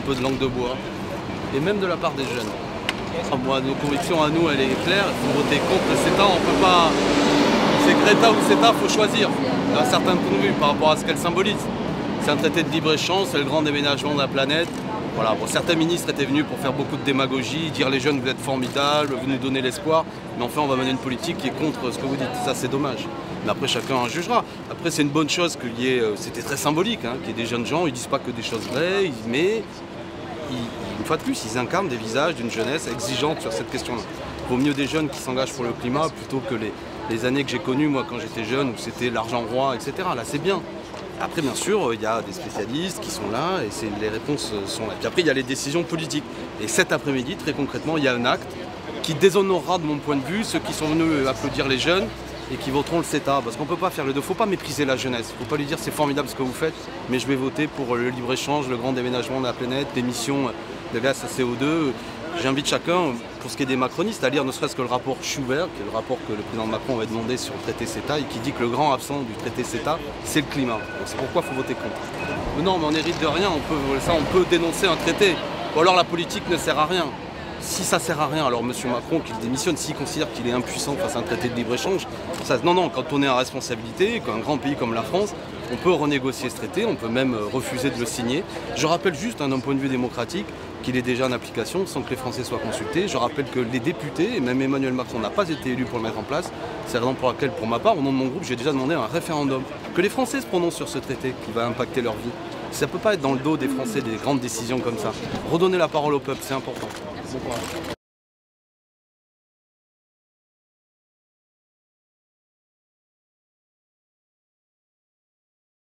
peu de langue de bois, et même de la part des jeunes. Moi, nos convictions à nous, elle est claire, il faut voter contre le CETA, on peut pas... C'est Greta ou CETA, il faut choisir, d'un certain point de vue, par rapport à ce qu'elle symbolise. C'est un traité de libre-échange, c'est le grand déménagement de la planète. Voilà, bon, certains ministres étaient venus pour faire beaucoup de démagogie, dire les jeunes vous êtes formidables, vous nous donnez l'espoir, mais enfin on va mener une politique qui est contre ce que vous dites, ça c'est dommage. Mais après chacun en jugera. Après c'est une bonne chose qu'il y ait, c'était très symbolique, hein, qu'il y ait des jeunes gens, ils disent pas que des choses vraies, mais une fois de plus ils incarnent des visages d'une jeunesse exigeante sur cette question-là. Il vaut mieux des jeunes qui s'engagent pour le climat plutôt que les années que j'ai connues moi quand j'étais jeune où c'était l'argent roi, etc. Là c'est bien. Après, bien sûr, il y a des spécialistes qui sont là et les réponses sont là. Puis après, il y a les décisions politiques. Et cet après-midi, très concrètement, il y a un acte qui déshonorera, de mon point de vue, ceux qui sont venus applaudir les jeunes et qui voteront le CETA. Parce qu'on ne peut pas faire les deux. Il ne faut pas mépriser la jeunesse. Il ne faut pas lui dire c'est formidable ce que vous faites, mais je vais voter pour le libre-échange, le grand déménagement de la planète, l'émission de gaz à CO2. J'invite chacun, pour ce qui est des macronistes, à lire ne serait-ce que le rapport Schubert, qui est le rapport que le président Macron avait demandé sur le traité CETA, et qui dit que le grand absent du traité CETA, c'est le climat. Donc c'est pourquoi il faut voter contre. Mais non, mais on n'hérite de rien, on peut dénoncer un traité. Ou alors la politique ne sert à rien. Si ça sert à rien, alors M. Macron, qu'il démissionne, s'il considère qu'il est impuissant face à un traité de libre-échange, non, quand on est en responsabilité, qu'un grand pays comme la France, on peut renégocier ce traité, on peut même refuser de le signer. Je rappelle juste, d'un point de vue démocratique, qu'il est déjà en application sans que les Français soient consultés. Je rappelle que les députés, et même Emmanuel Macron n'a pas été élu pour le mettre en place. C'est la raison pour laquelle, pour ma part, au nom de mon groupe, j'ai déjà demandé un référendum. Que les Français se prononcent sur ce traité qui va impacter leur vie. Ça ne peut pas être dans le dos des Français des grandes décisions comme ça. Redonner la parole au peuple, c'est important. Bon courage.